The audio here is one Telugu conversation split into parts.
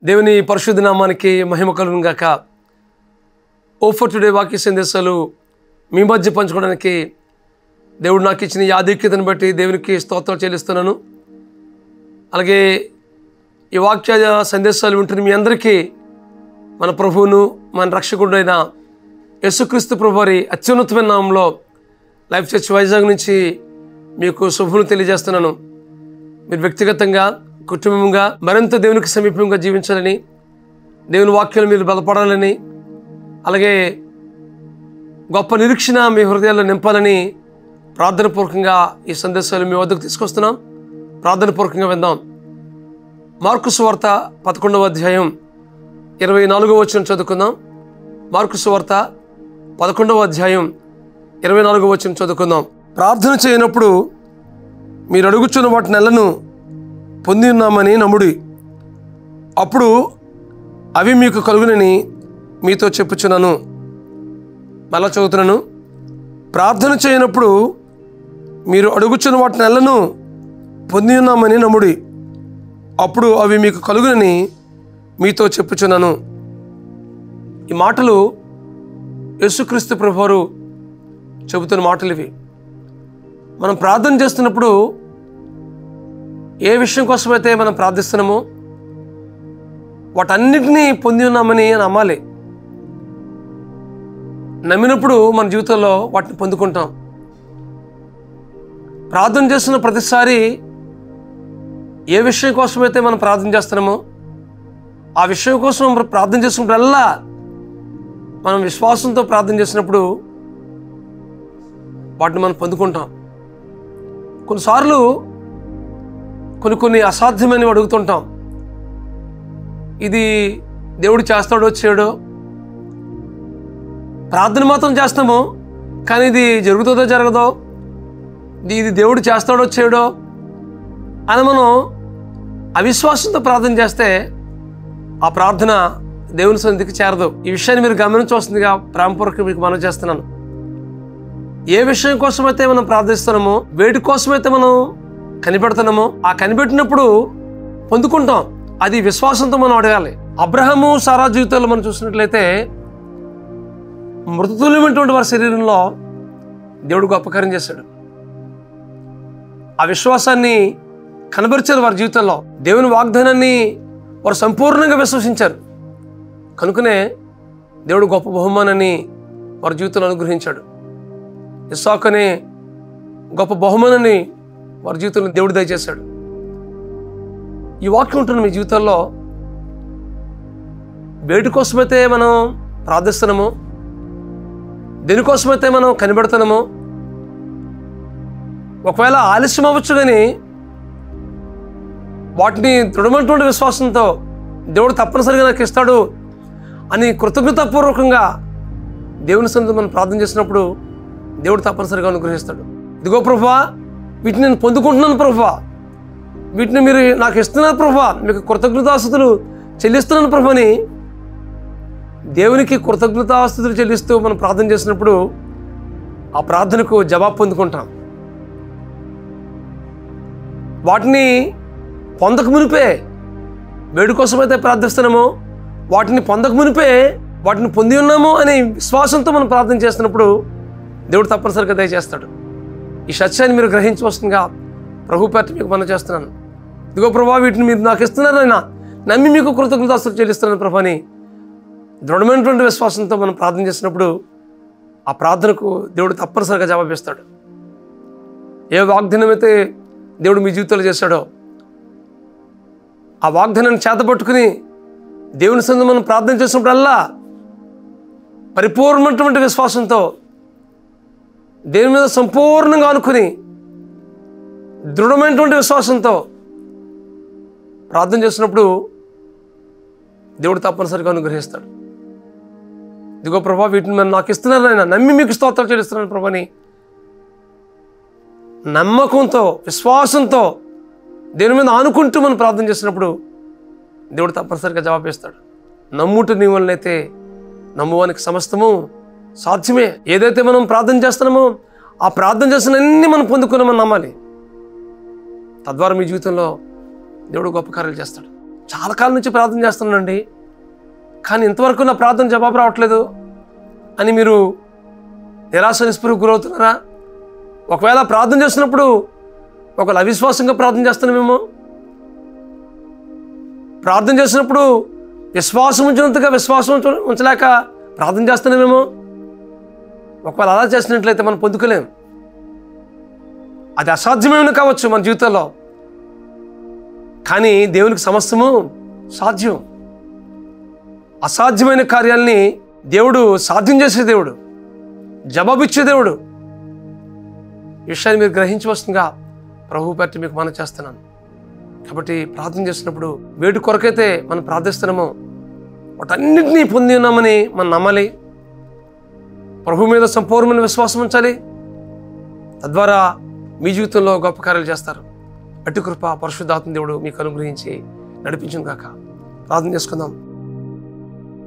దేవుని పరిశుద్ధ నామానికి మహిమ కలుగును గాక. ఓ ఫర్ టుడే వాక్య సందేశాలు మీ మధ్య పంచుకోవడానికి దేవుడు నాకు ఇచ్చిన ఈ ఆధిక్యతను బట్టి దేవునికి స్తోత్రాలు చెల్లిస్తున్నాను. అలాగే ఈ వాక్య సందేశాలు వింటున్న మీ అందరికీ మన ప్రభువును మన రక్షకుడైన యేసుక్రీస్తు ప్రభు వారి అత్యున్నతమైన నామంలో లైఫ్ చర్చ్ వైజాగ్ నుంచి మీకు శుభములు తెలియజేస్తున్నాను. మీరు వ్యక్తిగతంగా కుటుంబంగా మరింత దేవునికి సమీపంగా జీవించాలని, దేవుని వాక్యాలు మీరు బలపడాలని, అలాగే గొప్ప నిరీక్షణ మీ హృదయాల్లో నింపాలని ప్రార్థనపూర్వకంగా ఈ సందేశాలు మీ వద్దకు తీసుకొస్తున్నాం. ప్రార్థనపూర్వకంగా విందాం. మార్కు సువార్త 11వ అధ్యాయం 24వ వచనం చదువుకుందాం. మార్కు సువార్త 11వ అధ్యాయం 24వ వచనం చదువుకుందాం. ప్రార్థన చేయనప్పుడు మీరు అడుగుచున్న వాటి నెలను పొంది ఉన్నామని నమ్ముడి, అప్పుడు అవి మీకు కలుగునని మీతో చెప్పుచున్నాను. మళ్ళా చదువుతున్నాను. ప్రార్థన చేయనప్పుడు మీరు అడుగుచున్న వాటి నెలను పొంది ఉన్నామని నమ్ముడి, అప్పుడు అవి మీకు కలుగునని మీతో చెప్పుచున్నాను. ఈ మాటలు యేసుక్రీస్తు ప్రభువారు చెబుతున్న మాటలు ఇవి. మనం ప్రార్థన చేస్తున్నప్పుడు ఏ విషయం కోసమైతే మనం ప్రార్థిస్తున్నామో వాటన్నిటినీ పొంది ఉన్నామని నమ్మాలి. నమ్మినప్పుడు మన జీవితంలో వాటిని పొందుకుంటాం. ప్రార్థన చేస్తున్న ప్రతిసారి ఏ విషయం కోసమైతే మనం ప్రార్థన చేస్తున్నామో ఆ విషయం కోసం ప్రార్థన చేసినప్పుడల్లా మనం విశ్వాసంతో ప్రార్థన చేసినప్పుడు వాటిని మనం పొందుకుంటాం. కొన్నిసార్లు కొన్ని అసాధ్యమైనవి అడుగుతుంటాం. ఇది దేవుడు చేస్తాడో చేయడో, ప్రార్థన మాత్రం చేస్తాము కానీ ఇది జరుగుతుందో జరగదో, ఇది దేవుడు చేస్తాడో చేయడో అని మనం అవిశ్వాసంతో ప్రార్థన చేస్తే ఆ ప్రార్థన దేవుని సన్నిధికి చేరదు. ఈ విషయాన్ని మీరు గమనించవలసిందిగా ప్రేమపూర్వకంగా మీకు మనవి చేస్తున్నాను. ఏ విషయం కోసమైతే మనం ప్రార్థిస్తున్నామో, వేటి కోసమైతే మనం కనిపెడుతున్నామో ఆ కనిపెట్టినప్పుడు పొందుకుంటాం. అది విశ్వాసంతో మనం అడగాలి. అబ్రహాము సారా జీవితాల్లో మనం చూసినట్లయితే మృతతుల్యమైనటువంటి వారి శరీరంలో దేవుడు గొప్ప కార్యం చేశాడు. ఆ విశ్వాసాన్ని కనబరిచారు వారి జీవితంలో. దేవుని వాగ్దానాన్ని వారు సంపూర్ణంగా విశ్వసించారు. కనుకనే దేవుడు గొప్ప బహుమానాన్ని వారి జీవితంలో అనుగ్రహించాడు. ఇస్సాకు అనే గొప్ప బహుమానాన్ని వారి జీవితంలో దేవుడు దయచేశాడు. ఈ వాక్యం ఉంటుంది మీ జీవితాల్లో. వేటి కోసమైతే మనం ప్రార్థిస్తున్నామో, దేనికోసమైతే మనం కనిపెడుతున్నామో, ఒకవేళ ఆలస్యం అవ్వచ్చు కానీ వాటిని దృఢమైనటువంటి విశ్వాసంతో దేవుడు తప్పనిసరిగా నాకు ఇస్తాడు అని కృతజ్ఞతాపూర్వకంగా దేవుని సన్నిధిలో మనం ప్రార్థన చేసినప్పుడు దేవుడు తప్పనిసరిగా అనుగ్రహిస్తాడు. ఇదిగో ప్రభువా, వీటిని నేను పొందుకుంటున్నాను ప్రభువా, వీటిని మీరు నాకు ఇస్తున్నారు ప్రభువా, మీకు కృతజ్ఞతాస్తుతులు చెల్లిస్తున్నాను ప్రభు అని దేవునికి కృతజ్ఞతాస్తుతులు చెల్లిస్తూ మనం ప్రార్థన చేసినప్పుడు ఆ ప్రార్థనకు జవాబు పొందుకుంటాం. వాటిని పొందక మునిపే, వేడి కోసమైతే ప్రార్థిస్తున్నామో వాటిని పొందక మునిపే వాటిని పొంది ఉన్నాము అనే విశ్వాసంతో మనం ప్రార్థన చేస్తున్నప్పుడు దేవుడు తప్పనిసరిగా దయచేస్తాడు. ఈ సత్యాన్ని మీరు గ్రహించవలసిందిగా ప్రభు పేట మీకు మనం చేస్తున్నాను. ఇదిగో ప్రభా, వీటిని మీరు నాకు ఇస్తున్నారైనా నమ్మి మీకు కృతజ్ఞతాస్తుతులు చెల్లిస్తున్నాను ప్రభు అని దృఢమైనటువంటి విశ్వాసంతో మనం ప్రార్థన చేసినప్పుడు ఆ ప్రార్థనకు దేవుడు తప్పనిసరిగా జవాబిస్తాడు. ఏ వాగ్దానం అయితే దేవుడు మీ జీవితంలో చేశాడో ఆ వాగ్దానాన్ని చేతపట్టుకుని దేవుని సన్నిధిలో మనం ప్రార్థన చేసినప్పుడల్లా పరిపూర్ణమైనటువంటి విశ్వాసంతో దేవుని మీద సంపూర్ణంగా అనుకుని దృఢమైనటువంటి విశ్వాసంతో ప్రార్థన చేసినప్పుడు దేవుడు తప్పనిసరిగా అనుగ్రహిస్తాడు. ఇదిగో ప్రభా, వీటిని మనం నాకు ఇస్తున్నారు ఆయన నమ్మి మీకు స్తోత్రాలు చెల్లిస్తున్నాను ప్రభు అని నమ్మకంతో విశ్వాసంతో దేవుని మీద ఆనుకుంటూ మనం ప్రార్థన చేసినప్పుడు దేవుడు తప్పనిసరిగా జవాబిస్తాడు. నమ్ముట నీ వలనైతే నమ్మువానికి సమస్తము సాధ్యమే. ఏదైతే మనం ప్రార్థన చేస్తున్నామో ఆ ప్రార్థన చేసిన అన్ని మనం పొందుకున్నామని నమ్మాలి. తద్వారా మీ జీవితంలో దేవుడు గొప్ప కార్యాలు చేస్తాడు. చాలా కాలం నుంచి ప్రార్థన చేస్తున్నానండి, కానీ ఇంతవరకు నా ప్రార్థన జవాబు రావట్లేదు అని మీరు నిరాశ నిస్పృహకు గురవుతున్నారా? ఒకవేళ ప్రార్థన చేస్తున్నప్పుడు ఒకవేళ అవిశ్వాసంగా ప్రార్థన చేస్తున్నామేమో, ప్రార్థన చేసినప్పుడు విశ్వాసం ఉంచినంతగా విశ్వాసం ఉంచలేక ప్రార్థన చేస్తున్నామేమో. ఒకవేళ అలా చేసినట్లయితే మనం పొందుకోలేం. అది అసాధ్యమేమైనా కావచ్చు మన జీవితంలో, కానీ దేవునికి సమస్తము సాధ్యం. అసాధ్యమైన కార్యాలని దేవుడు సాధ్యం చేసే దేవుడు, జవాబిచ్చే దేవుడు. ఈ విషయాన్ని మీరు గ్రహించి వస్తుందిగా ప్రభువు పేరిట మీకు మనం చేస్తున్నాను. కాబట్టి ప్రార్థన చేసినప్పుడు వేటి కొరకైతే మనం ప్రార్థిస్తున్నామో వాటన్నిటినీ పొంది ఉన్నామని మనం నమ్మాలి. ప్రభు మీద సంపూర్ణమైన విశ్వాసం ఉంచాలి. తద్వారా మీ జీవితంలో గొప్ప కార్యాలు చేస్తారు. అట్టి కృప పరిశుద్ధాత్మ దేవుడు మీకు అనుగ్రహించి నడిపించును గాక. ప్రార్థన చేసుకుందాం.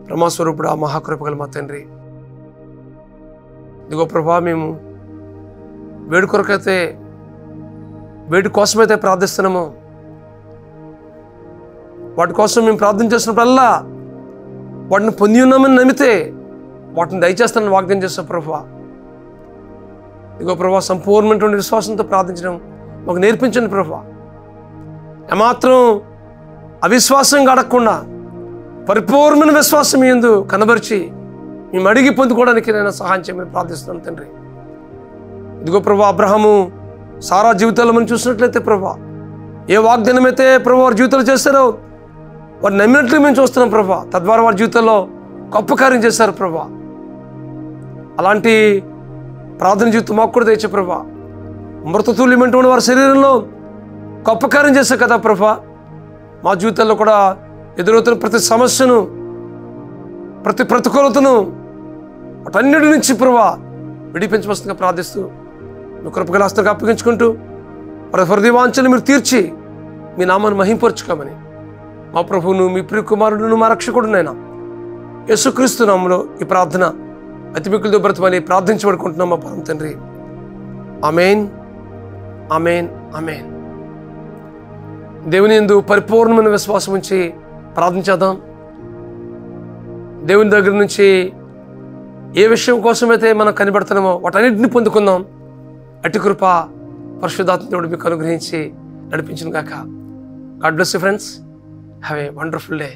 బ్రహ్మస్వరూపుడు ఆ మహాకృపగల మా తండ్రి, ఇదిగో ప్రభా, మేము వేడి కొరకైతే వేడి కోసమైతే ప్రార్థిస్తున్నామో వాటి కోసం మేము ప్రార్థన చేసినప్పుడల్లా వాటిని పొంది ఉన్నామని నమ్మితే వాటిని దయచేస్తానని వాగ్దానం చేస్తాం ప్రభువా. ఇదిగో ప్రభువా, సంపూర్ణమైనటువంటి విశ్వాసంతో ప్రార్థించడం మాకు నేర్పించండి ప్రభువా. ఏమాత్రం అవిశ్వాసంగా అడగకుండా పరిపూర్ణమైన విశ్వాసం మీ యందు కనబరిచి మేము అడిగి పొందుకోవడానికి నేను సహాయం చేయమని ప్రార్థిస్తున్నాను తండ్రి. ఇదిగో ప్రభువా, అబ్రహాము సారా జీవితాల్లో మనం చూసినట్లయితే ప్రభువా, ఏ వాగ్దానం అయితే ప్రభు వారి జీవితంలో చేస్తారో వారు నమ్మినట్లు మేము చూస్తున్నాం ప్రభా. తద్వారా వారి జీవితంలో గొప్ప కార్యం చేశారు ప్రభా. అలాంటి ప్రార్థన జీవితం మాకు కూడా తెచ్చే ప్రభా. మృతతుల్యమైనటువంటి వారి శరీరంలో గొప్ప కార్యం చేశారు కదా ప్రభా. మా జీవితాల్లో కూడా ఎదురవుతున్న ప్రతి సమస్యను, ప్రతి ప్రతికూలతను వాటన్నిటి నుంచి ప్రభా విడిపించవలసిందిగా ప్రార్థిస్తూ మీ కృపగల హస్తాలకు అప్పగించుకుంటూ ప్రతి హృదయవాంఛను మీరు తీర్చి మీ నామాన్ని మహింపరచుకోమని మా ప్రభువును, మీ ప్రియ కుమారుడును, మా రక్షకుడునైనా యేసుక్రీస్తు నామములో ఈ ప్రార్థన అతి మిక్కులతో బ్రతమని ప్రార్థించబడుకుంటున్నాం మా పరమ తండ్రి. ఆమేన్, ఆమేన్, ఆమేన్. దేవుని యందు పరిపూర్ణమైన విశ్వాసం ఉంచి ప్రార్థించేద్దాం. దేవుని దగ్గర నుంచి ఏ విషయం కోసమైతే మనం కనిపెడుతున్నామో వాటన్నిటిని పొందుకుందాం. అట్టి కృప పరిశుద్ధాత్మ దేవుడు మీకు అనుగ్రహించి నడిపించును గాక. God bless you friends. Have a wonderful day.